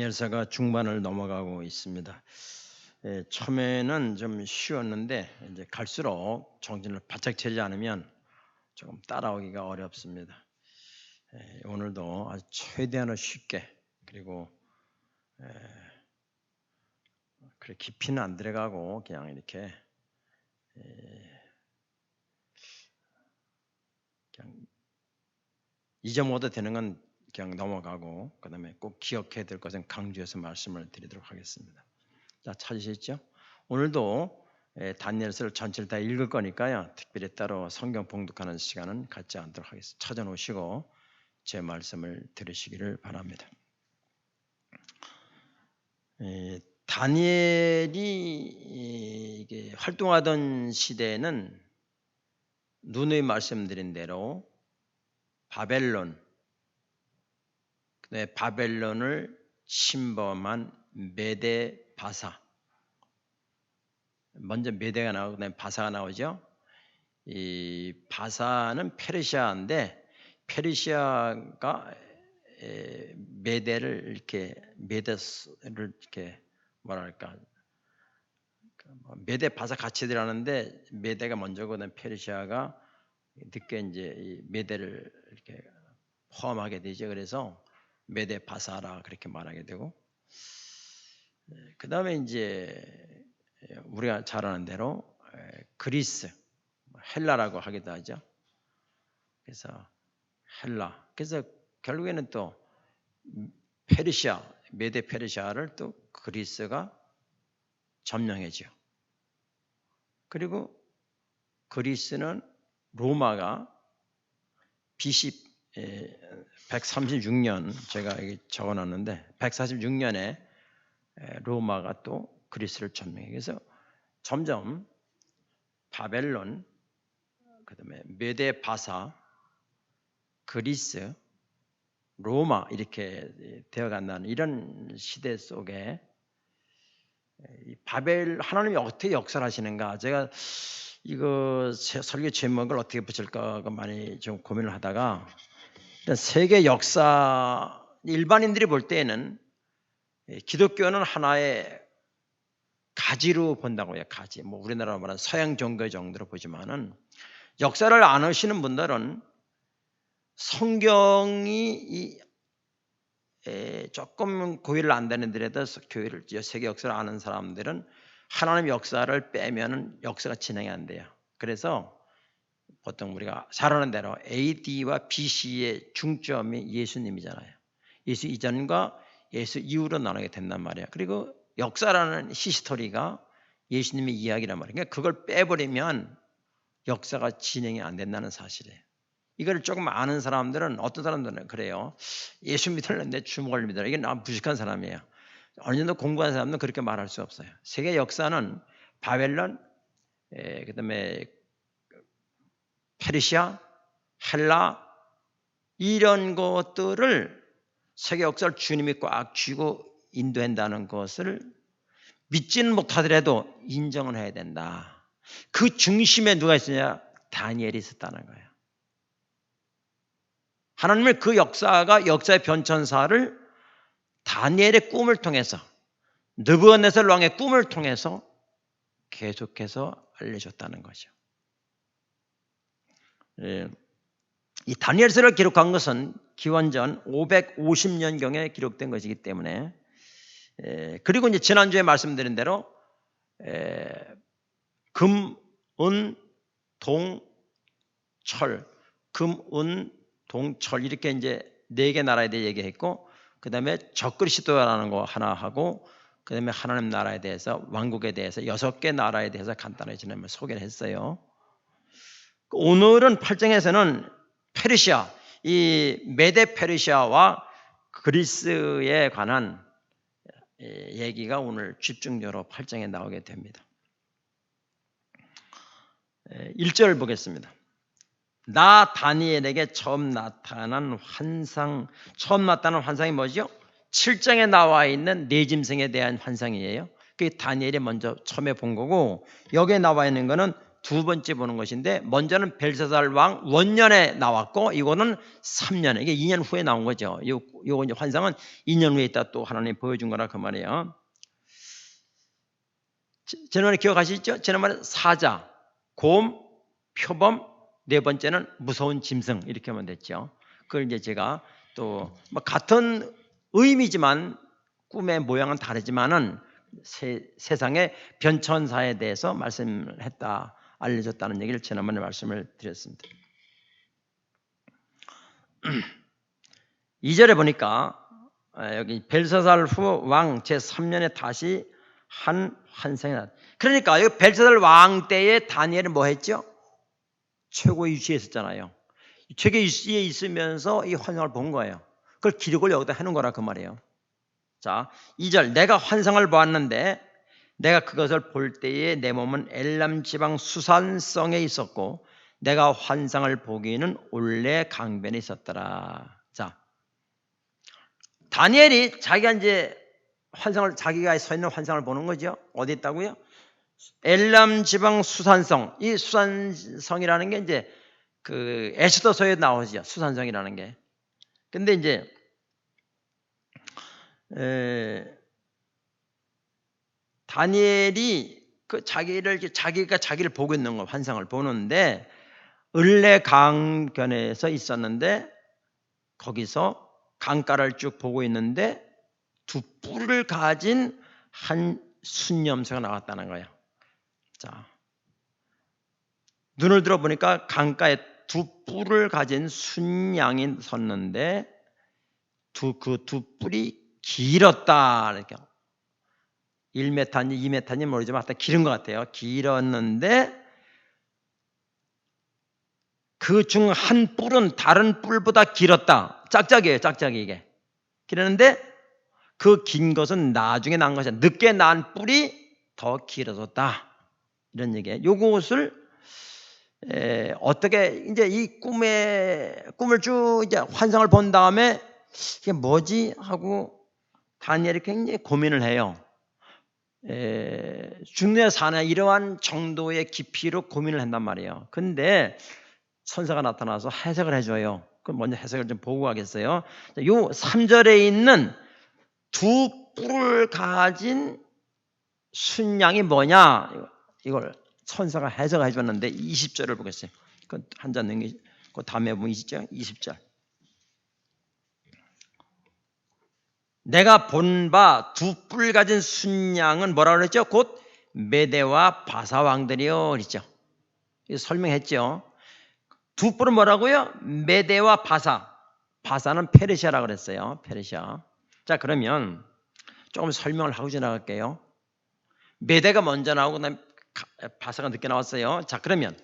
다니엘서가 중반을 넘어가고 있습니다. 처음에는 좀 쉬웠는데 이제 갈수록 정신을 바짝 차리지 않으면 조금 따라오기가 어렵습니다. 오늘도 아주 최대한으로 쉽게 그리고 그래 깊이는 안 들어가고 그냥 이렇게 그냥 잊어먹어도 되는 건 그냥 넘어가고 그다음에 꼭 기억해야 될 것은 강조해서 말씀을 드리도록 하겠습니다. 자, 찾으셨죠? 오늘도 다니엘서를 전체를 다 읽을 거니까요. 특별히 따로 성경 봉독하는 시간은 갖지 않도록 하겠습니다. 찾아놓으시고 제 말씀을 들으시기를 바랍니다. 다니엘이 활동하던 시대에는 누누이 말씀드린 대로 바벨론을 침범한 메데 바사, 먼저 메데가 나오고 그다음에 바사가 나오죠. 이 바사는 페르시아인데 페르시아가 메데를 이렇게 뭐랄까 메데 바사 같이 들어가는데 메데가 먼저고 그다음에 페르시아가 늦게 이제 이 메데를 이렇게 포함하게 되죠. 그래서 메데 바사라 그렇게 말하게 되고, 그 다음에 이제 우리가 잘 아는 대로 그리스, 헬라라고 하기도 하죠. 그래서 헬라. 그래서 결국에는 또 페르시아, 메데 페르시아를 또 그리스가 점령해죠. 그리고 그리스는 로마가 BC 136년 제가 여기 적어놨는데 146년에 로마가 또 그리스를 점령해. 그래서 점점 바벨론, 그다음에 메데 바사, 그리스, 로마 이렇게 되어간다는 이런 시대 속에 하나님이 어떻게 역사를 하시는가, 제가 이거 설교 제목을 어떻게 붙일까 많이 좀 고민을 하다가 세계 역사, 일반인들이 볼 때에는 기독교는 하나의 가지로 본다고 해요. 가지. 뭐 우리나라로 말하는 서양 종교 정도로 보지만은 역사를 안 하시는 분들은 성경이 조금 고의를 안 되는데도 교회를 세계 역사를 아는 사람들은 하나님 역사를 빼면은 역사가 진행이 안 돼요. 그래서 보통 우리가 잘 아는 대로 AD와 BC의 중점이 예수님이잖아요. 예수 이전과 예수 이후로 나누게 된단 말이에요. 그리고 역사라는 히스토리가 예수님의 이야기란 말이에요. 그러니까 그걸 빼버리면 역사가 진행이 안 된다는 사실이에요. 이걸 조금 아는 사람들은, 어떤 사람들은 그래요. 예수 믿을래 주목을 믿어라. 이게 나 무식한 사람이에요. 어느 정도 공부한 사람은 그렇게 말할 수 없어요. 세계 역사는 바벨론, 그다음에 페르시아, 헬라 이런 것들을 세계 역사를 주님이 꽉 쥐고 인도한다는 것을 믿지는 못하더라도 인정을 해야 된다. 그 중심에 누가 있으냐? 다니엘이 있었다는 거예요. 하나님의 그 역사가 역사의 변천사를 다니엘의 꿈을 통해서, 느부갓네살 왕의 꿈을 통해서 계속해서 알려줬다는 거죠. 이 다니엘서를 기록한 것은 기원전 550년경에 기록된 것이기 때문에, 그리고 이제 지난주에 말씀드린 대로 금, 은, 동, 철, 금, 은, 동, 철 이렇게 이제 4개 나라에 대해 얘기했고, 그 다음에 적그리스도라는 거 하나 하고, 그 다음에 하나님 나라에 대해서, 왕국에 대해서 6개 나라에 대해서 간단하게 지난번 소개를 했어요. 오늘은 8장에서는 페르시아, 이 메데 페르시아와 그리스에 관한 얘기가 오늘 집중적으로 8장에 나오게 됩니다. 1절 보겠습니다. 나 다니엘에게 처음 나타난 환상이 뭐죠? 7장에 나와 있는 네 짐승에 대한 환상이에요. 그게 다니엘이 먼저 처음에 본 거고, 여기에 나와 있는 거는 두 번째 보는 것인데 먼저는 벨사살 왕 원년에 나왔고 이거는 3년에 이게 2년 후에 나온 거죠. 요 이제 환상은 2년 후에 있다 또 하나님 보여준 거라 그 말이에요. 지난번에 기억하시죠? 지난번에 사자, 곰, 표범, 네 번째는 무서운 짐승 이렇게 하면 됐죠. 그걸 이제 제가 또 뭐 같은 의미지만 꿈의 모양은 다르지만은 세상의 변천사에 대해서 말씀을 했다, 알려줬다는 얘기를 지난번에 말씀을 드렸습니다. 2절에 보니까 여기 벨사살 후 왕 제3년에 다시 한 환상이 났다. 그러니까 여기 벨사살 왕 때에 다니엘이 뭐 했죠? 최고의 위치에 있었잖아요. 최고의 위치에 있으면서 이 환상을 본 거예요. 그걸 기록을 여기다 해놓은 거라 그 말이에요. 자, 2절 내가 환상을 보았는데 내가 그것을 볼 때에 내 몸은 엘람 지방 수산성에 있었고 내가 환상을 보기에는 올레 강변에 있었더라. 자, 다니엘이 자기가 이제 환상을 자기가 서 있는 환상을 보는 거죠. 어디 있다고요? 엘람 지방 수산성. 이 수산성이라는 게 이제 그 에스더서에 나오죠. 수산성이라는 게. 근데 이제 다니엘이 그 자기가 자기를 보고 있는 거 환상을 보는데 을레 강변에서 있었는데 거기서 강가를 쭉 보고 있는데 두 뿔을 가진 한 순념새가 나왔다는 거예요. 자, 눈을 들어 보니까 강가에 두 뿔을 가진 순양이 섰는데 그 두 뿔이 길었다. 이렇게 1m인지 2m인지 모르지만 하여튼 길은 것 같아요. 길었는데 그 중 한 뿔은 다른 뿔보다 길었다. 짝짝이에요. 짝짝이 이게. 길었는데 그 긴 것은 나중에 난 것이야. 늦게 난 뿔이 더 길어졌다. 이런 얘기예요. 요것을 어떻게 이제 이 꿈을 쭉 이제 환상을 본 다음에 이게 뭐지 하고 다니엘이 굉장히 고민을 해요. 죽느냐 사느냐 이러한 정도의 깊이로 고민을 한단 말이에요. 근데 천사가 나타나서 해석을 해줘요. 그럼 먼저 해석을 좀 보고 가겠어요. 요 3절에 있는 두 뿔을 가진 순양이 뭐냐 이걸 천사가 해석을 해줬는데 20절을 보겠어요. 그 한 잔 넘기 그 다음에 보면 20절. 내가 본 바 두 뿔 가진 순양은 뭐라고 그랬죠? 곧 메대와 바사 왕들이요 그랬죠. 설명했죠. 두 뿔은 뭐라고요? 메대와 바사. 바사는 페르시아라고 그랬어요. 페르시아. 자, 그러면 조금 설명을 하고 지나갈게요. 메대가 먼저 나오고 그다음에 바사가 늦게 나왔어요. 자, 그러면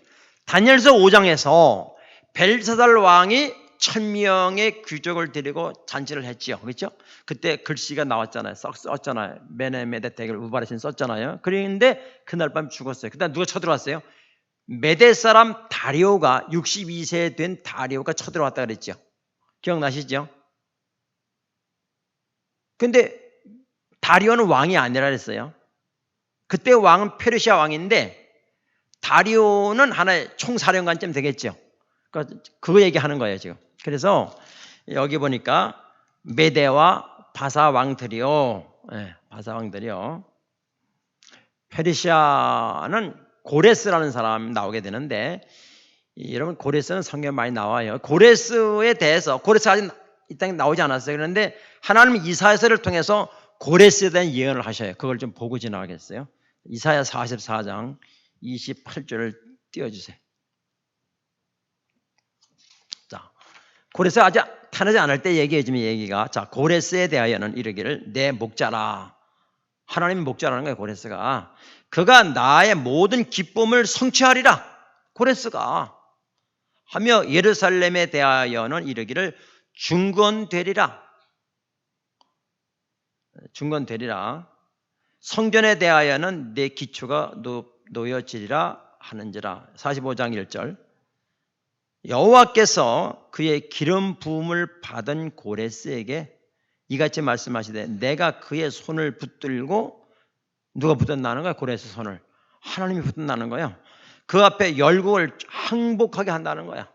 다니엘서 5장에서 벨사살 왕이 1000명의 귀족을 데리고 잔치를 했지요. 그렇죠? 그때 글씨가 나왔잖아요. 썼잖아요. 메네 대결 우바르신 썼잖아요. 그런데 그날 밤 죽었어요. 그다음 누가 쳐들어왔어요? 메대 사람 다리오가 62세 된 다리오가 쳐들어왔다 그랬죠. 기억나시죠? 근데 다리오는 왕이 아니라 그랬어요. 그때 왕은 페르시아 왕인데 다리오는 하나의 총사령관쯤 되겠죠. 그거 얘기하는 거예요 지금. 그래서 여기 보니까 메대와 바사 왕들이요. 바사 왕들이요. 페르시아는 고레스라는 사람이 나오게 되는데 여러분 고레스는 성경에 많이 나와요. 고레스에 대해서 고레스가 아직 이 땅에 나오지 않았어요. 그런데 하나님은 이사야서를 통해서 고레스에 대한 예언을 하셔요. 그걸 좀 보고 지나가겠어요. 이사야 44장 28절을 띄워주세요. 자, 고레스가 아직 타나지 않을 때 얘기해주면 얘기가 자 고레스에 대하여는 이르기를 내 목자라. 하나님의 목자라는 거예요. 고레스가. 그가 나의 모든 기쁨을 성취하리라. 고레스가 하며 예루살렘에 대하여는 이르기를 중건되리라. 중건되리라. 성전에 대하여는 내 기초가 놓여지리라 하는지라. 45장 1절. 여호와께서 그의 기름 부음을 받은 고레스에게 이같이 말씀하시되 내가 그의 손을 붙들고 누가 붙든다는 거야? 고레스 손을. 하나님이 붙든다는 거예요. 그 앞에 열국을 항복하게 한다는 거야.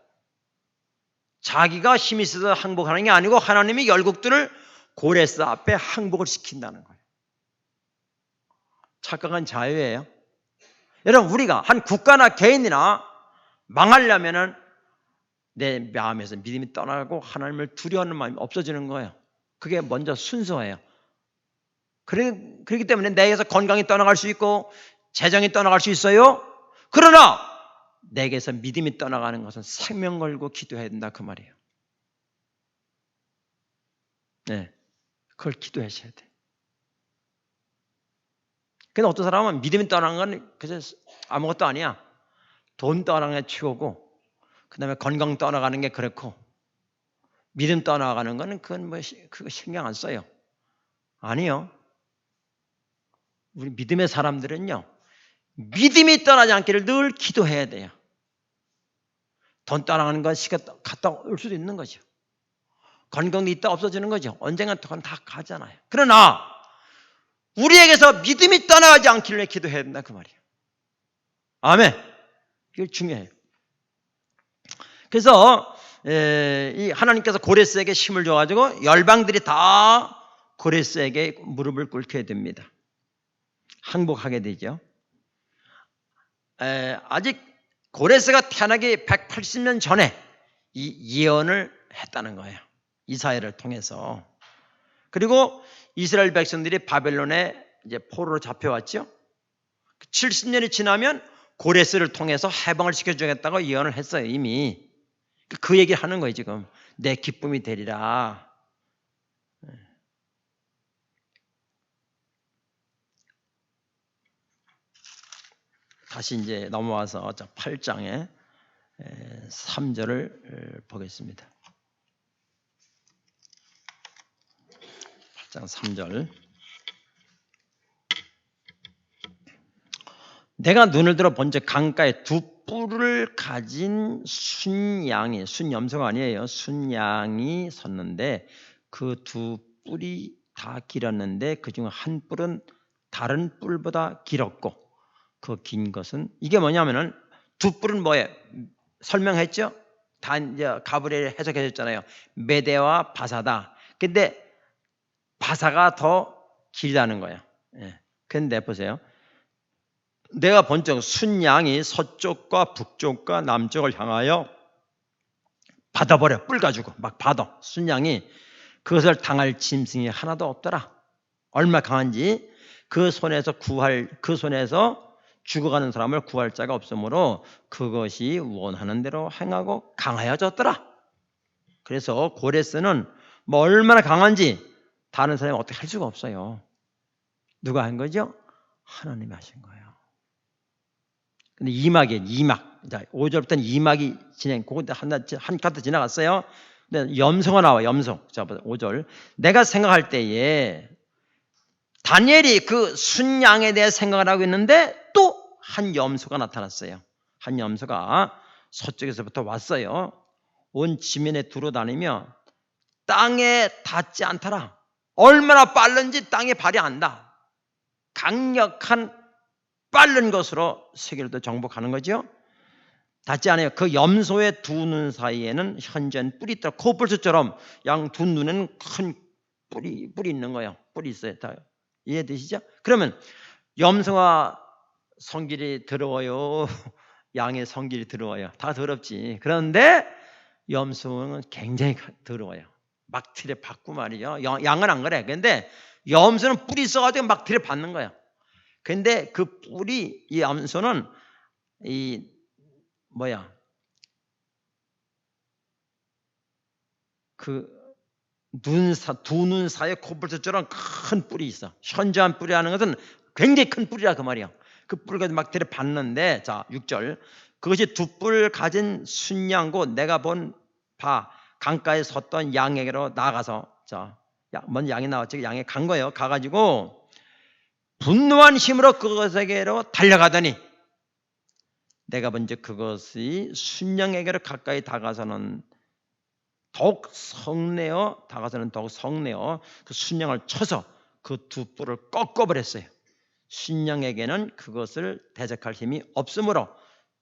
자기가 힘이 있어서 항복하는 게 아니고 하나님이 열국들을 고레스 앞에 항복을 시킨다는 거예요. 착각한 자유예요. 여러분, 우리가 한 국가나 개인이나 망하려면은 내 마음에서 믿음이 떠나고 하나님을 두려워하는 마음이 없어지는 거예요. 그게 먼저 순서예요. 그렇기 때문에 내게서 건강이 떠나갈 수 있고 재정이 떠나갈 수 있어요. 그러나 내게서 믿음이 떠나가는 것은 생명 걸고 기도해야 된다, 그 말이에요. 네, 그걸 기도하셔야 돼. 근데 어떤 사람은 믿음이 떠나는 건 그래서 아무것도 아니야. 돈 떠나는 게 최고고, 그 다음에 건강 떠나가는 게 그렇고, 믿음 떠나가는 거는 그건 그거 신경 안 써요. 아니요. 우리 믿음의 사람들은요, 믿음이 떠나지 않기를 늘 기도해야 돼요. 돈 떠나가는 건 시간 갔다 올 수도 있는 거죠. 건강도 있다 없어지는 거죠. 언젠간 그건 다 가잖아요. 그러나 우리에게서 믿음이 떠나가지 않기를 기도해야 된다, 그 말이에요. 아멘. 이게 중요해요. 그래서 이 하나님께서 고레스에게 힘을 줘가지고 열방들이 다 고레스에게 무릎을 꿇게 됩니다. 항복하게 되죠. 아직 고레스가 태어나기 180년 전에 이 예언을 했다는 거예요. 이사야를 통해서. 그리고 이스라엘 백성들이 바벨론에 이제 포로로 잡혀왔죠. 70년이 지나면 고레스를 통해서 해방을 시켜주겠다고 예언을 했어요, 이미. 그 얘기 하는 거예요, 지금. 내 기쁨이 되리라. 다시 이제 넘어와서 8장에 3절을 보겠습니다. 8장 3절. 내가 눈을 들어 본즉 강가에 두 뿔을 가진 순양이, 순염소가 아니에요, 순양이 섰는데 그 두 뿔이 다 길었는데 그중 한 뿔은 다른 뿔보다 길었고, 그 긴 것은 이게 뭐냐면은 두 뿔은 뭐예요? 설명했죠? 다 이제 가브리엘이 해석해 줬잖아요. 메대와 바사다. 근데 바사가 더 길다는 거예요. 예. 근데 보세요. 내가 본적 순양이 서쪽과 북쪽과 남쪽을 향하여 받아버려. 뿔 가지고 막 받아. 순양이 그것을 당할 짐승이 하나도 없더라. 얼마 강한지 그 손에서 죽어가는 사람을 구할 자가 없으므로 그것이 원하는 대로 행하고 강하여졌더라. 그래서 고레스는 뭐 얼마나 강한지 다른 사람이 어떻게 할 수가 없어요. 누가 한 거죠? 하나님이 하신 거예요. 근데 2막. 자, 5절부터는 2막이 진행, 그거 한 카트 지나갔어요. 근데 염소가 나와, 염소. 자, 5절. 내가 생각할 때에 다니엘이 그 순양에 대해 생각을 하고 있는데 또 한 염소가 나타났어요. 한 염소가 서쪽에서부터 왔어요. 온 지면에 두루다니며 땅에 닿지 않더라. 얼마나 빠른지 땅에 발이 안 닿아. 강력한 빠른 것으로 세계를 정복하는 거죠. 닿지 않아요. 그 염소의 두 눈 사이에는 현저한 뿔이 있더라. 코뿔소처럼 양 두 눈에는 큰 뿔이 있는 거예요. 뿔이 있어요. 다 이해되시죠? 그러면 염소가 성질이 더러워요? 양의 성질이 더러워요? 다 더럽지. 그런데 염소는 굉장히 더러워요. 막 들여받고 말이죠. 양은 안 그래. 근데 염소는 뿔이 있어가지고 막 들여받는 거예요. 근데 그 뿔이, 이 염소는 두 눈 사이에 코뿔소처럼 큰 뿔이 있어. 현저한 뿔이라는 것은 굉장히 큰 뿔이라 그 말이야. 그 뿔을 막 들여받는데, 자 6절. 그것이 두 뿔 가진 순양고 내가 본 바 강가에 섰던 양에게로 나가서, 자 먼저 양이 나왔지. 양에 간 거예요. 가가지고 분노한 힘으로 그것에게로 달려가더니 내가 본즉 그것이 순양에게로 가까이 다가서는 더욱 성내어 그 순양을 쳐서 그 두 뿔을 꺾어버렸어요. 순양에게는 그것을 대적할 힘이 없으므로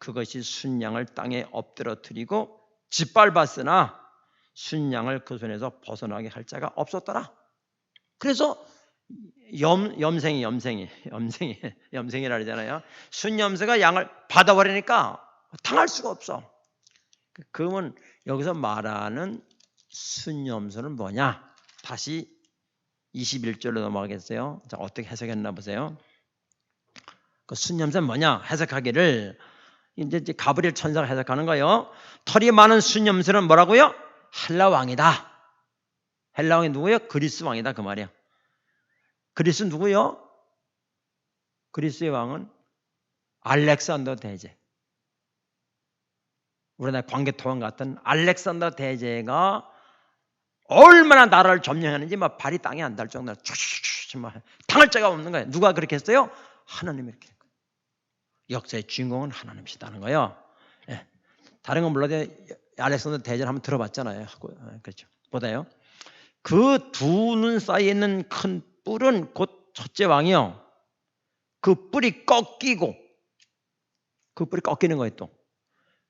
그것이 순양을 땅에 엎드러뜨리고 짓밟았으나 순양을 그 손에서 벗어나게 할 자가 없었더라. 그래서 염생이라 그러잖아요. 순염소가 양을 받아버리니까 당할 수가 없어. 그러면 여기서 말하는 순염소는 뭐냐? 다시 21절로 넘어가겠어요. 자, 어떻게 해석했나 보세요. 그 순염소는 뭐냐? 해석하기를 이제 가브리엘 천사가 해석하는 거예요. 털이 많은 순염소는 뭐라고요? 헬라 왕이다. 헬라 왕이 누구예요? 그리스 왕이다 그 말이야. 그리스 누구요? 그리스의 왕은 알렉산더 대제. 우리나라 광개토왕 같은 알렉산더 대제가 얼마나 나라를 점령했는지 막 발이 땅에 안 닿을 정도로 당할 자가 없는 거예요. 누가 그렇게 했어요? 하나님이 이렇게 했어요. 역사의 주인공은 하나님이시다는 거예요. 예. 다른 건 몰라도 알렉산더 대제를 한번 들어봤잖아요. 그렇죠. 보다요. 그 두 눈 사이에 있는 큰 뿔은 곧 첫째 왕이요. 그 뿔이 꺾이고 그 뿔이 꺾이는 거예요 또.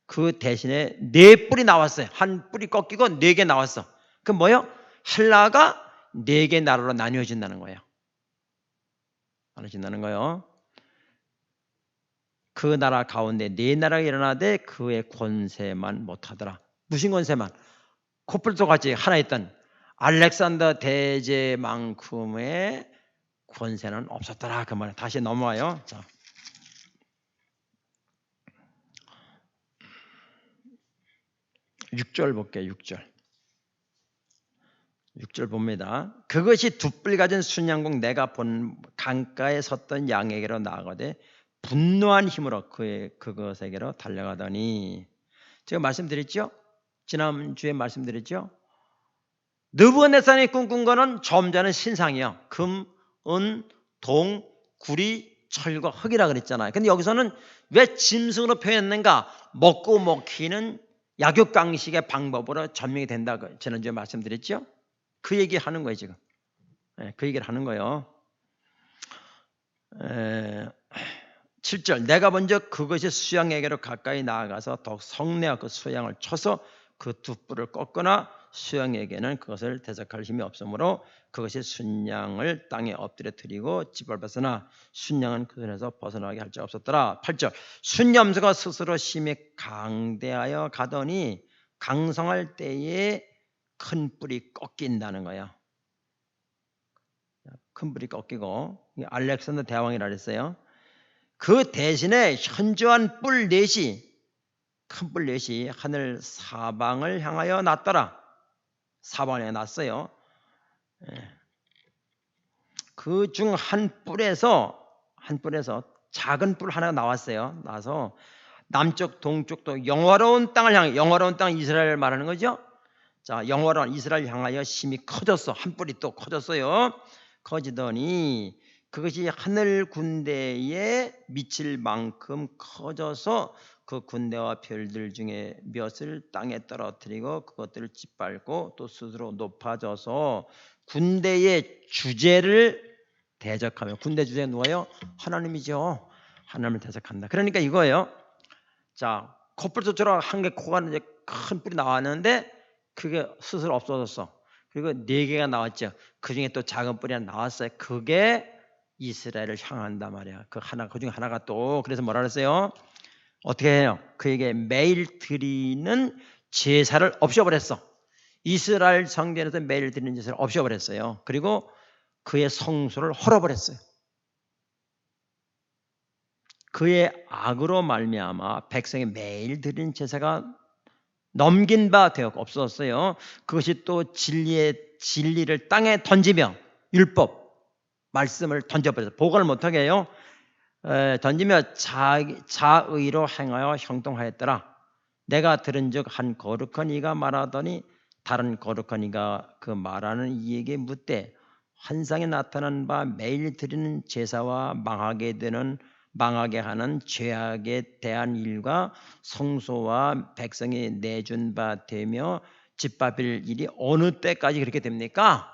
그 대신에 네 뿔이 나왔어요. 한 뿔이 꺾이고 네 개 나왔어. 그 뭐예요? 헬라가 네 개 나라로 나뉘어진다는 거예요. 나눠진다는 거예요. 그 나라 가운데 네 나라가 일어나되 그의 권세만 못하더라. 무슨 권세만? 코뿔소 같이 하나 있던 알렉산더 대제만큼의 권세는 없었더라. 그 말이에요. 다시 넘어와요. 자. 6절 볼게요. 6절 봅니다. 그것이 두 뿔 가진 순양국 내가 본 강가에 섰던 양에게로 나아가되 분노한 힘으로 그것에게로 달려가더니 제가 말씀드렸죠? 지난주에 말씀드렸죠? 느부갓네살이 꿈꾼 거는 점잖은 신상이요. 금, 은, 동, 구리, 철과 흙이라 그랬잖아요. 근데 여기서는 왜 짐승으로 표현했는가? 먹고 먹히는 약육강식의 방법으로 전명이 된다고 지난주에 말씀드렸죠? 그 얘기 하는 거예요 지금. 그 얘기를 하는 거예요. 7절 내가 먼저 그것이 수양에게로 가까이 나아가서 더욱 성내어 그 수양을 쳐서 그 두 뿔을 꺾거나 수양에게는 그것을 대적할 힘이 없으므로 그것이 순양을 땅에 엎드려뜨리고 짓밟았으나 순양은 그 손에서 벗어나게 할 자 없었더라. 8절 순염소가 스스로 심히 강대하여 가더니 강성할 때에 큰 뿔이 꺾인다는 거야. 큰 뿔이 꺾이고 알렉산더 대왕이라 그랬어요. 그 대신에 현저한 뿔 넷이 큰 뿔 넷이 하늘 사방을 향하여 났더라. 사방을 향해 났어요. 그 중 한 뿔에서 작은 뿔 하나가 나왔어요. 나서 남쪽 동쪽도 영화로운 땅을 향해 영화로운 땅 이스라엘 말하는 거죠. 자, 영화로운 이스라엘 향하여 심히 커졌어. 한 뿔이 또 커졌어요. 커지더니 그것이 하늘 군대에 미칠 만큼 커져서 그 군대와 별들 중에 몇을 땅에 떨어뜨리고 그것들을 짓밟고 또 스스로 높아져서 군대의 주제를 대적하며 군대 주제가 누가요? 하나님이죠. 하나님을 대적한다. 그러니까 이거예요. 자, 코뿔소처럼 한 개 코가 이제 큰 뿔이 나왔는데 그게 스스로 없어졌어. 그리고 네 개가 나왔죠. 그 중에 또 작은 뿔이 하나 나왔어요. 그게 이스라엘을 향한단 말이야. 그 중에 하나가 또 그래서 뭐라 그랬어요? 어떻게 해요? 그에게 매일 드리는 제사를 없애버렸어. 이스라엘 성전에서 매일 드리는 제사를 없애버렸어요. 그리고 그의 성소를 헐어버렸어요. 그의 악으로 말미암아 백성이 매일 드리는 제사가 넘긴 바 되었고 없었어요. 그것이 또 진리를 땅에 던지며 율법 말씀을 던져버렸어요. 보관을 못하게 해요. 던지며 자의로 행하여 형통하였더라. 내가 들은즉 한 거룩한 이가 말하더니 다른 거룩한 이가 그 말하는 이에게 묻되 환상에 나타난 바 매일 드리는 제사와 망하게 하는 죄악에 대한 일과 성소와 백성이 내준 바 되며 짓밟힐 일이 어느 때까지 그렇게 됩니까?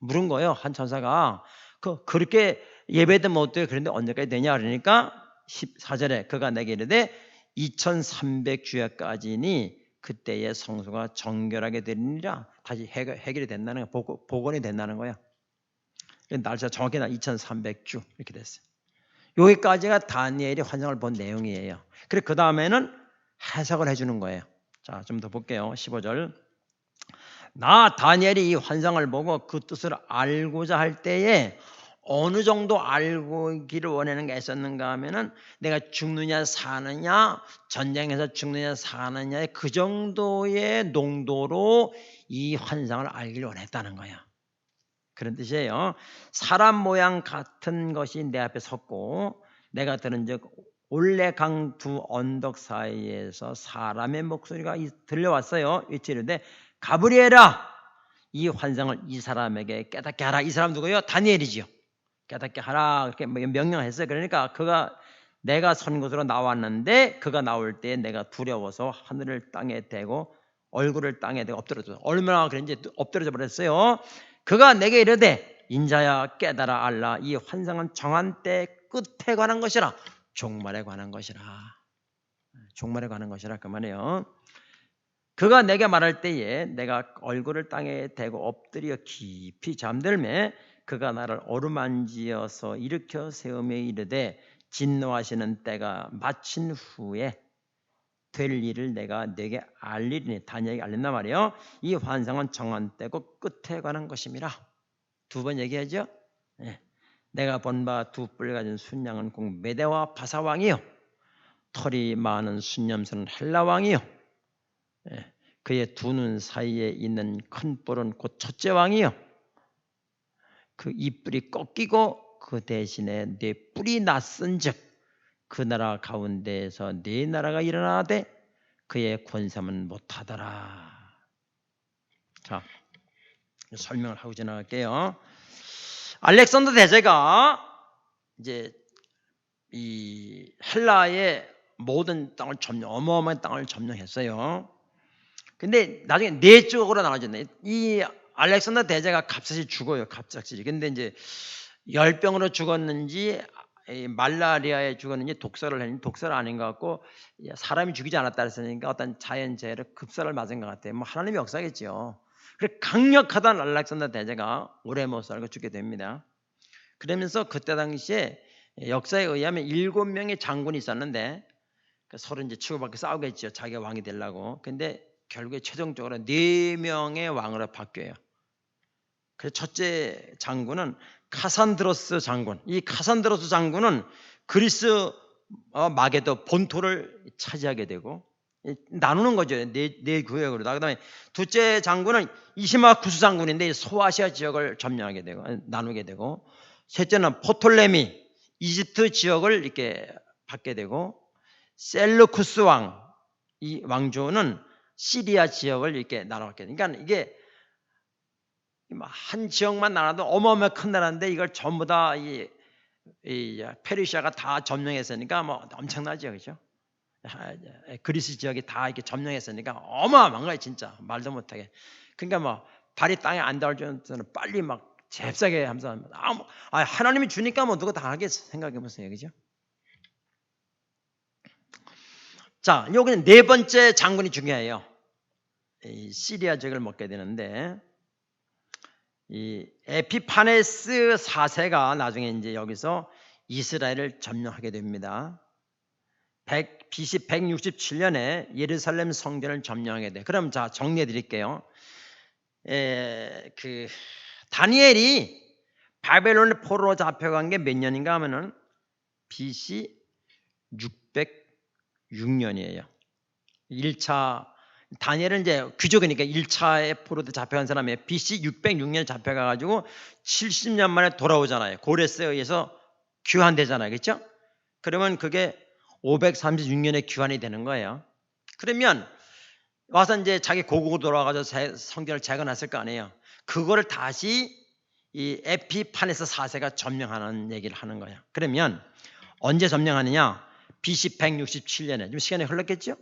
물은 거예요. 한 천사가. 그렇게 예배도 못 돼요. 그런데 언제까지 되냐 그러니까 14절에 그가 내게 이르되 2300주야까지니 그때의 성소가 정결하게 되리니라. 다시 해결이 된다는 거야. 복원이 된다는 거야. 날짜 정확히 2300주 이렇게 됐어요. 여기까지가 다니엘이 환상을 본 내용이에요. 그래 그 다음에는 해석을 해주는 거예요. 자, 좀 더 볼게요. 15절. 나 다니엘이 이 환상을 보고 그 뜻을 알고자 할 때에 어느 정도 알기를 원하는 게 있었는가 하면은 내가 죽느냐 사느냐, 전쟁에서 죽느냐 사느냐의 그 정도의 농도로 이 환상을 알기를 원했다는 거야. 그런 뜻이에요. 사람 모양 같은 것이 내 앞에 섰고 내가 들은즉 올레강 두 언덕 사이에서 사람의 목소리가 들려왔어요. 이치르되 가브리엘아, 이 환상을 이 사람에게 깨닫게 하라. 이 사람 누구예요? 다니엘이지요. 깨닫게 하라 이렇게 명령했어요. 그러니까 그가 내가 선 곳으로 나왔는데 그가 나올 때 내가 두려워서 하늘을 땅에 대고 얼굴을 땅에 대고 엎드려져. 얼마나 그런지 엎드려져 버렸어요. 그가 내게 이르되 인자야 깨달아 알라. 이 환상은 정한 때 끝에 관한 것이라. 종말에 관한 것이라. 종말에 관한 것이라 그 말이에요. 그가 내게 말할 때에 내가 얼굴을 땅에 대고 엎드려 깊이 잠들매 그가 나를 어루만지어서 일으켜 세우며 이르되 진노하시는 때가 마친 후에 될 일을 내가 내게 알리리니. 다니엘에게 알린단 말이에요. 이 환상은 정한 때고 끝에 관한 것임이라. 두 번 얘기하죠. 네. 내가 본 바 두 뿔 가진 순양은 곧 메대와 바사 왕이요 털이 많은 순념스러운 헬라 왕이요 그의 두 눈 사이에 있는 큰 뿔은 곧 첫째 왕이요 그 이뿔이 꺾이고 그 대신에 네 뿔이 났은즉 그 나라 가운데에서 네 나라가 일어나되 그의 권세는 못하더라. 자, 설명을 하고 지나갈게요. 알렉산더 대제가 이제 이 헬라의 모든 땅을 어마어마한 땅을 점령했어요. 근데 나중에 네 쪽으로 나눠졌네. 이 알렉산더 대제가 갑자기 죽어요. 갑자기. 근데 이제 열병으로 죽었는지 말라리아에 죽었는지 독사를 했는지 독사를 아닌 것 같고 사람이 죽이지 않았다 했으니까 어떤 자연재해로 급사를 맞은 것 같아요. 뭐 하나님의 역사겠죠. 그래 강력하던 알렉산더 대제가 오래 못 살고 죽게 됩니다. 그러면서 그때 당시에 역사에 의하면 7명의 장군이 있었는데 서로 이제 치고받고 싸우겠죠. 자기가 왕이 되려고. 근데 결국에 최종적으로 4명의 왕으로 바뀌어요. 그래서 첫째 장군은 카산드로스 장군. 이 카산드로스 장군은 그리스 마게도 본토를 차지하게 되고 나누는 거죠. 네 구역으로. 그다음에 둘째 장군은 이시마쿠스 장군인데 소아시아 지역을 점령하게 되고 나누게 되고 셋째는 포톨레미 이집트 지역을 이렇게 받게 되고 셀루쿠스 왕 이 왕조는 시리아 지역을 이렇게 나눠게 되니까 이게 한 지역만 나눠도 어마어마하게 큰 나라인데 이걸 전부 다 이 페르시아가 다 점령했으니까 뭐 엄청나죠, 그렇죠? 그리스 지역이 다 이렇게 점령했으니까 어마어마한 거예요, 진짜 말도 못하게. 그러니까 뭐 발이 땅에 안 닿을 정도는 빨리 막 잽싸게 하면서 하나님이 주니까 뭐 누가 다 하겠어 생각해 보세요, 그죠? 자, 여기는 네 번째 장군이 중요해요. 이 시리아 지역을 먹게 되는데 이 에피파네스 4세가 나중에 이제 여기서 이스라엘을 점령하게 됩니다. BC 167년에 예루살렘 성전을 점령하게 돼. 그럼 자 정리해 드릴게요. 그 다니엘이 바벨론 포로로 잡혀간 게 몇 년인가 하면은 BC 606년이에요. 1차 다니엘은 이제 귀족이니까 1차에 포로로 잡혀간 사람이 BC 606년에 잡혀가가지고 70년 만에 돌아오잖아요. 고레스에 의해서 귀환되잖아요, 그렇죠? 그러면 그게 536년에 귀환이 되는 거예요. 그러면 와서 이제 자기 고국으로 돌아가서 성전을 재건했을 거 아니에요. 그거를 다시 이 에피파네스 4세가 점령하는 얘기를 하는 거예요. 그러면 언제 점령하느냐? BC 167년에 좀 시간이 흘렀겠죠?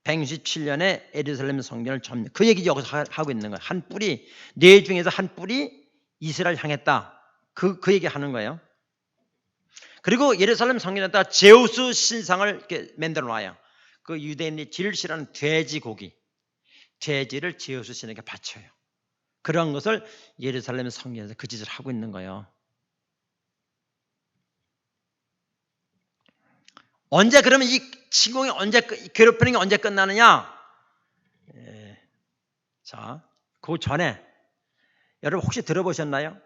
167년에 예루살렘 성전을 점령. 그 얘기 여기서 하고 있는 거예요. 한 뿔이 네 중에서 한 뿔이 이스라엘 향했다. 그 얘기 하는 거예요. 그리고 예루살렘 성전에다 제우스 신상을 이렇게 만들어 놔요. 그 유대인이 제일 싫어하는 돼지고기, 돼지를 제우스 신에게 바쳐요. 그런 것을 예루살렘 성전에서 그 짓을 하고 있는 거예요. 언제 그러면 이 침공이 언제 괴롭히는 게 언제 끝나느냐? 자, 그 전에 여러분 혹시 들어보셨나요?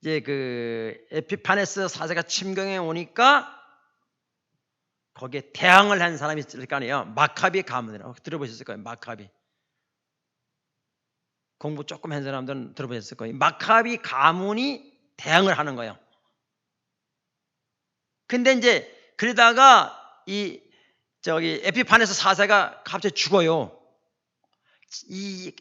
이제 그 에피파네스 4세가 침공에 오니까 거기에 대항을 한 사람이 있을 거 아니에요. 마카비 가문이라고 들어보셨을 거예요. 마카비. 공부 조금 한 사람들은 들어보셨을 거예요. 마카비 가문이 대항을 하는 거예요. 근데 이제 그러다가 이 에피파네스 4세가 갑자기 죽어요. 이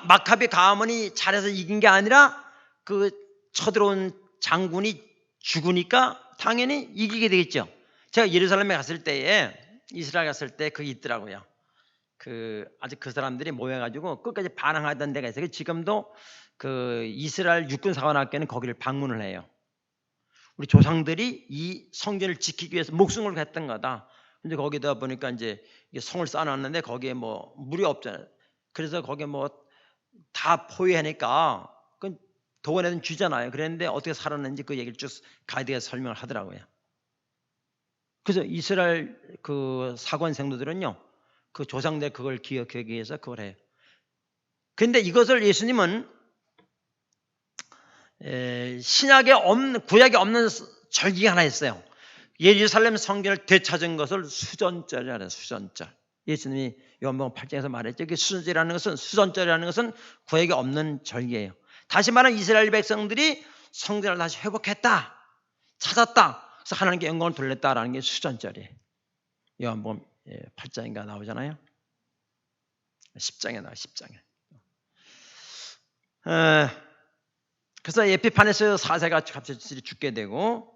마카비 가문이 잘해서 이긴 게 아니라 그 쳐들어온 장군이 죽으니까 당연히 이기게 되겠죠. 제가 예루살렘에 갔을 때에 이스라엘 갔을 때 그게 있더라고요. 아직 그 사람들이 모여가지고 끝까지 반항하던 데가 있어요. 지금도 그 이스라엘 육군사관학교는 거기를 방문을 해요. 우리 조상들이 이 성전을 지키기 위해서 목숨을 했던 거다. 근데 거기다 보니까 이제 성을 쌓아놨는데 거기에 뭐 물이 없잖아요. 그래서 거기에 뭐 다 포위하니까 그 도원에는 주잖아요. 그랬는데 어떻게 살았는지 그 얘기를 쭉 가이드가 설명을 하더라고요. 그래서 이스라엘 그 사관 생도들은요, 그 조상들 그걸 기억하기 위해서 그걸 해요. 그런데 이것을 예수님은 신약에 없는, 구약에 없는 절기가 하나 있어요. 예루살렘 성전을 되찾은 것을 수전절이라는 수전절. 예수님이 요한복음 8장에서 말했죠. 그 수전절이라는 것은 구약에 없는 절기예요. 다시 말하면 이스라엘 백성들이 성전을 다시 회복했다, 찾았다, 그래서 하나님께 영광을 돌렸다라는 게 수전절이에요. 요한복음 8장인가 나오잖아요. 10장에 나와, 10장에. 그래서 에피파네스 4세가 갑자기 죽게 되고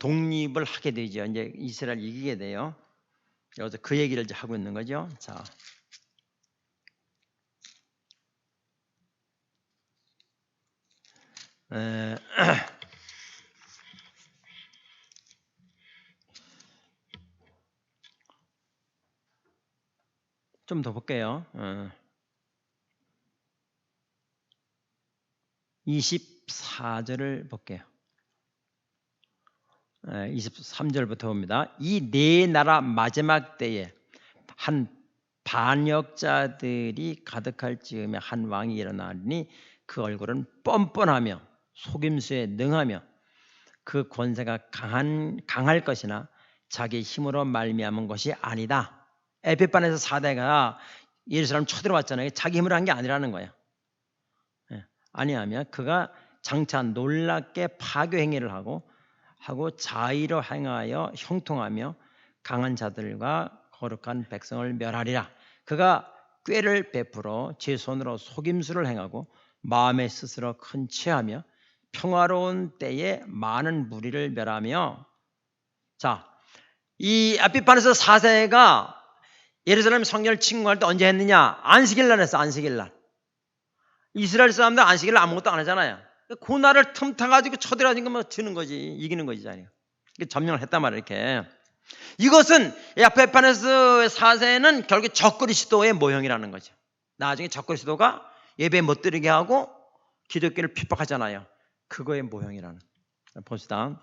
독립을 하게 되죠. 이제 이스라엘 이기게 돼요. 그래서 그 얘기를 이제 하고 있는 거죠. 자, 좀 더 볼게요. 24절을 볼게요. 23절부터 봅니다. 이 네 나라 마지막 때에 한 반역자들이 가득할 즈음에 한 왕이 일어나니 그 얼굴은 뻔뻔하며 속임수에 능하며 그 권세가 강할 것이나 자기 힘으로 말미암은 것이 아니다. 에피파네스 4대가 예루살렘 쳐들어왔잖아요. 자기 힘으로 한 게 아니라는 거예요. 아니하면 그가 장차 놀랍게 파괴 행위를 하고 자의로 행하여 형통하며 강한 자들과 거룩한 백성을 멸하리라. 그가 꾀를 베풀어 제 손으로 속임수를 행하고 마음에 스스로 큰 체하며 평화로운 때에 많은 무리를 멸하며. 자, 이 에피파네스 4세가 예루살렘 성전을 침공할 때 언제 했느냐? 안식일날 했어. 안식일날. 이스라엘 사람들 안식일날 아무것도 안 하잖아요. 그 날을 틈타가지고 쳐들어가지고 뭐 지는 거지, 이기는 거지. 점령을 했단 말이에요. 이렇게. 이것은 에피파네스 4세는 결국 적그리스도의 모형이라는 거죠. 나중에 적그리스도가 예배 못 드리게 하고 기독교를 핍박하잖아요. 그거의 모형이라는. 봅시다.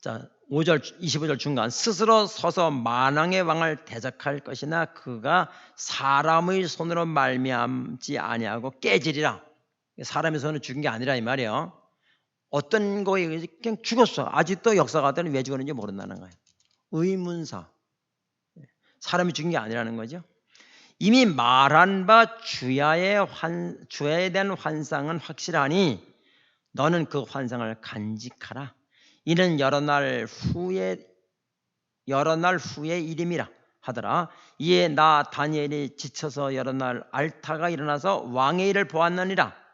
자, 5절, 25절 중간. 스스로 서서 만왕의 왕을 대적할 것이나 그가 사람의 손으로 말미암지 아니하고 깨지리라. 사람의 손으로 죽은 게 아니라 이 말이에요. 어떤 거에 그냥 죽었어. 아직도 역사가들은 왜 죽었는지 모른다는 거예요. 의문사. 사람이 죽은 게 아니라는 거죠. 이미 말한 바 주야에 대한 환상은 확실하니 너는 그 환상을 간직하라. 이는 여러 날 후의 일임이라 하더라. 이에 나 다니엘이 지쳐서 여러 날 알타가 일어나서 왕의 일을 보았느니라.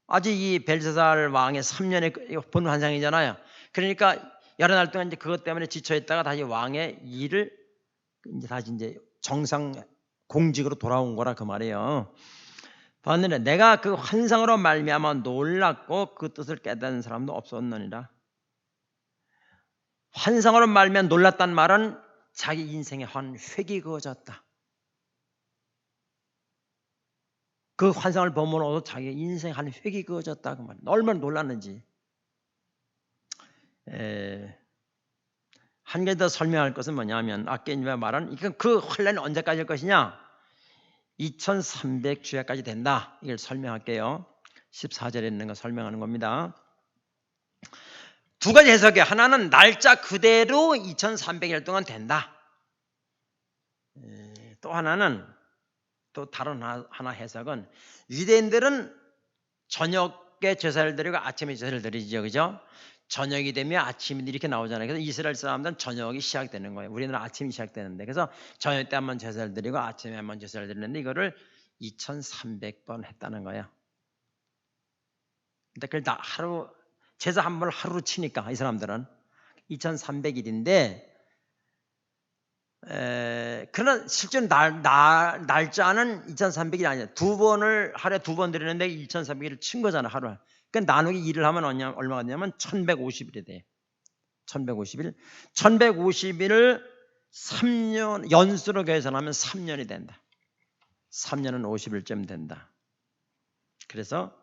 아직 이 벨사살 왕의 3년에 본 환상이잖아요. 그러니까 여러 날 동안 이제 그것 때문에 지쳐 있다가 다시 왕의 일을 다시 정상 공직으로 돌아온 거라 그 말이에요. 봤는데 내가 그 환상으로 말미암아 놀랐고 그 뜻을 깨닫는 사람도 없었느니라. 환상으로 말면 놀랐단 말은 자기 인생에 한 획이 그어졌다. 그 환상을 보면서도 자기 인생 한 획이 그어졌다. 그 말. 얼마나 놀랐는지. 한 가지 더 설명할 것은 뭐냐면 아까 이제 말한 그 혼란이 언제까지일 것이냐? 2300주야까지 된다. 이걸 설명할게요. 14절에 있는 거 설명하는 겁니다. 두 가지 해석이에요. 하나는 날짜 그대로 2300일 동안 된다. 또 하나는 또 다른 하나 해석은 유대인들은 저녁에 제사를 드리고 아침에 제사를 드리죠. 그죠? 저녁이 되면 아침이 이렇게 나오잖아요. 그래서 이스라엘 사람들은 저녁이 시작되는 거예요. 우리는 아침이 시작되는데 그래서 저녁 때 한번 제사를 드리고 아침에 한번 제사를 드리는데 이거를 2300번 했다는 거예요. 근데 그걸 다 하루 제사 한 번을 하루로 치니까 이 사람들은 2300일인데 그러나 실제로 날짜는 2300일이 아니야. 하루에 두 번 드리는데 2300일을 친 거잖아 하루에. 그러니까 나누기 2를 하면 얼마가 되냐면 1150일이 돼. 1150일. 1150일을 3년 연수로 계산하면 3년이 된다. 3년은 50일쯤 된다. 그래서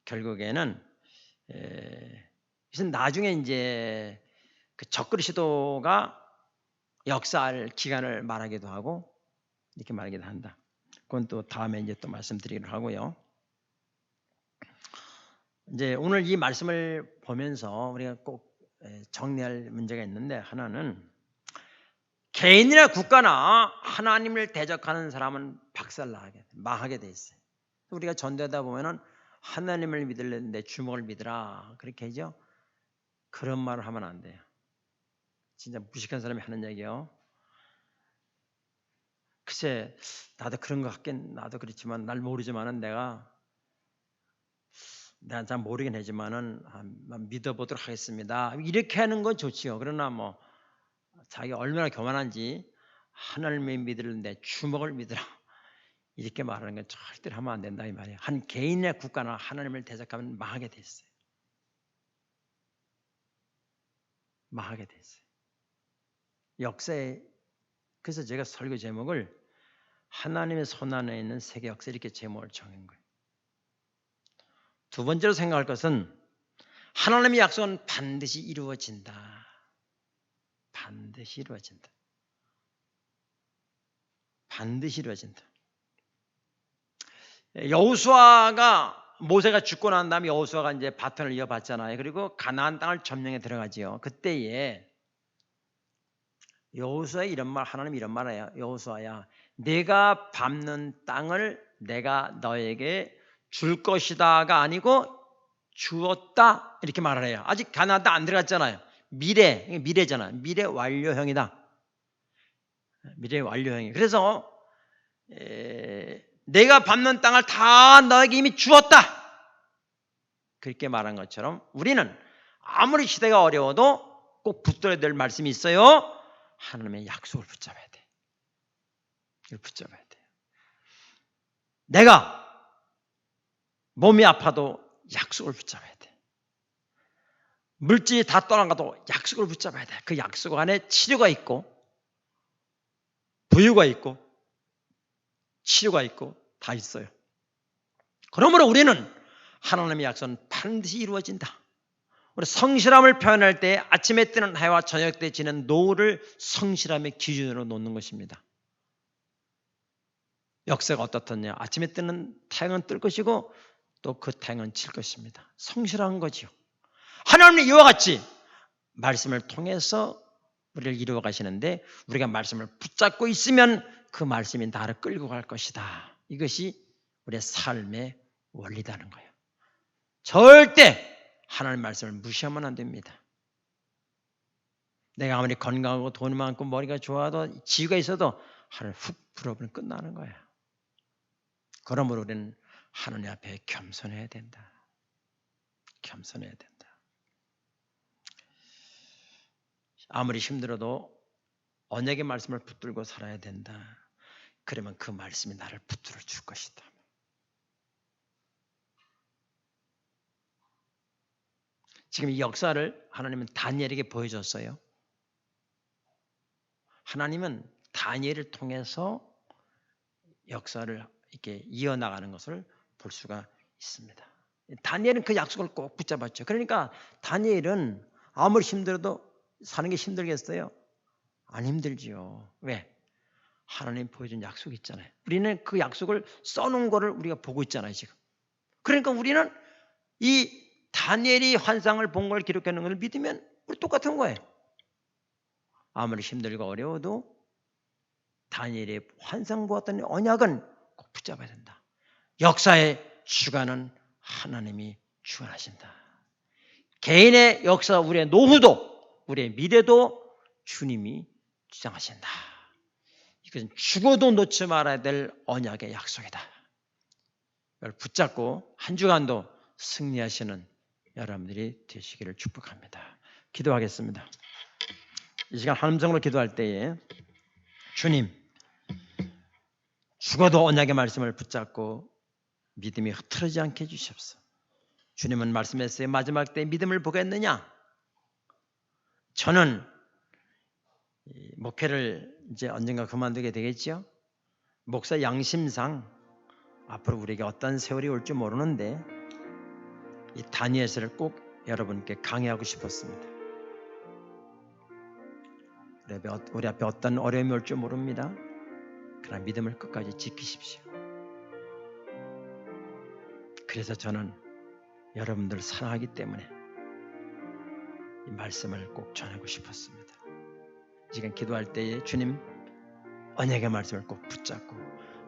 결국에는 나중에 이제 그 적그리 시도가 역사할 기간을 말하기도 하고 이렇게 말하기도 한다. 그건 또 다음에 이제 또 말씀드리기로 하고요. 이제 오늘 이 말씀을 보면서 우리가 꼭 정리할 문제가 있는데 하나는 개인이나 국가나 하나님을 대적하는 사람은 박살나게 망하게 돼 있어요. 우리가 전도하다 보면은 하나님을 믿을래 주먹을 믿으라 그렇게 하죠. 그런 말을 하면 안 돼요. 진짜 무식한 사람이 하는 얘기요. 글쎄 나도 그런 거 같긴 나도 그렇지만 날 모르지만은 내가 잘 모르긴 하지만은 믿어보도록 하겠습니다. 이렇게 하는 건 좋지요. 그러나 뭐 자기가 얼마나 교만한지 하나님을 믿을래 주먹을 믿으라 이렇게 말하는 건 절대로 하면 안 된다 이 말이에요. 한 개인의 국가나 하나님을 대적하면 망하게 돼 있어요. 망하게 돼 있어요. 역사에 그래서 제가 설교 제목을 하나님의 손 안에 있는 세계 역사 이렇게 제목을 정한 거예요. 두 번째로 생각할 것은 하나님의 약속은 반드시 이루어진다. 반드시 이루어진다. 반드시 이루어진다. 여호수아가 모세가 죽고 난 다음에 여호수아가 이제 바톤을 이어받잖아요. 그리고 가나안 땅을 점령해 들어가지요. 그때에 여호수아 이런 말 하나님 이런 말해요. 여호수아야, 내가 밟는 땅을 내가 너에게 줄 것이다가 아니고 주었다 이렇게 말을 해요. 아직 가나안 땅 안 들어갔잖아요. 미래잖아. 미래 완료형이다. 미래 완료형이. 그래서 내가 밟는 땅을 다 너에게 이미 주었다. 그렇게 말한 것처럼 우리는 아무리 시대가 어려워도 꼭 붙들어야 될 말씀이 있어요. 하나님의 약속을 붙잡아야 돼. 이걸 붙잡아야 돼. 내가 몸이 아파도 약속을 붙잡아야 돼. 물질이 다 떠나가도 약속을 붙잡아야 돼. 그 약속 안에 치료가 있고 부유가 있고 치료가 있고 다 있어요. 그러므로 우리는 하나님의 약속은 반드시 이루어진다. 우리 성실함을 표현할 때 아침에 뜨는 해와 저녁 때 지는 노을을 성실함의 기준으로 놓는 것입니다. 역사가 어떻느냐? 아침에 뜨는 태양은 뜰 것이고 또 그 태양은 질 것입니다. 성실한 거지요. 하나님은 이와 같이 말씀을 통해서 우리를 이루어 가시는데 우리가 말씀을 붙잡고 있으면 그 말씀이 나를 끌고 갈 것이다. 이것이 우리의 삶의 원리다는 거예요. 절대 하나님 말씀을 무시하면 안 됩니다. 내가 아무리 건강하고 돈이 많고 머리가 좋아도 지위가 있어도 하나님 훅 불어버리면 끝나는 거예요. 그러므로 우리는 하나님 앞에 겸손해야 된다. 겸손해야 된다. 아무리 힘들어도 언약의 말씀을 붙들고 살아야 된다. 그러면 그 말씀이 나를 붙들어 줄 것이다. 지금 이 역사를 하나님은 다니엘에게 보여줬어요. 하나님은 다니엘을 통해서 역사를 이렇게 이어나가는 것을 볼 수가 있습니다. 다니엘은 그 약속을 꼭 붙잡았죠. 그러니까 다니엘은 아무리 힘들어도 사는 게 힘들겠어요? 안 힘들지요. 왜? 하나님 보여준 약속이 있잖아요. 우리는 그 약속을 써놓은 거를 우리가 보고 있잖아요, 지금. 그러니까 우리는 이 다니엘이 환상을 본 걸 기록하는 걸 믿으면 우리 똑같은 거예요. 아무리 힘들고 어려워도 다니엘의 환상 보았던 언약은 꼭 붙잡아야 된다. 역사의 주관은 하나님이 주관하신다. 개인의 역사, 우리의 노후도, 우리의 미래도 주님이 주장하신다. 이것은 죽어도 놓지 말아야 될 언약의 약속이다. 이걸 붙잡고 한 주간도 승리하시는 여러분들이 되시기를 축복합니다. 기도하겠습니다. 이 시간 하나님성으로 기도할 때에 주님, 죽어도 언약의 말씀을 붙잡고 믿음이 흐트러지지 않게 해주시옵소서. 주님은 말씀했어요. 마지막 때 믿음을 보겠느냐? 저는 목회를 이제 언젠가 그만두게 되겠죠. 목사 양심상 앞으로 우리에게 어떤 세월이 올지 모르는데 이 다니엘서를 꼭 여러분께 강의하고 싶었습니다. 우리 앞에 어떤 어려움이 올지 모릅니다. 그러나 믿음을 끝까지 지키십시오. 그래서 저는 여러분들을 사랑하기 때문에 이 말씀을 꼭 전하고 싶었습니다. 지금 기도할 때에 주님 언약의 말씀을 꼭 붙잡고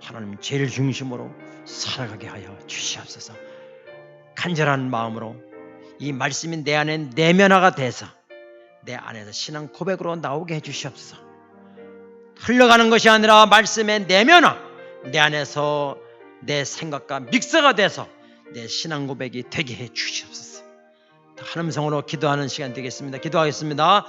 하나님 제일 중심으로 살아가게 하여 주시옵소서. 간절한 마음으로 이 말씀이 내 안에 내면화가 돼서 내 안에서 신앙 고백으로 나오게 해주시옵소서. 흘러가는 것이 아니라 말씀의 내면화, 내 안에서 내 생각과 믹서가 돼서 내 신앙 고백이 되게 해 주시옵소서. 하나님 성으로 기도하는 시간 되겠습니다. 기도하겠습니다.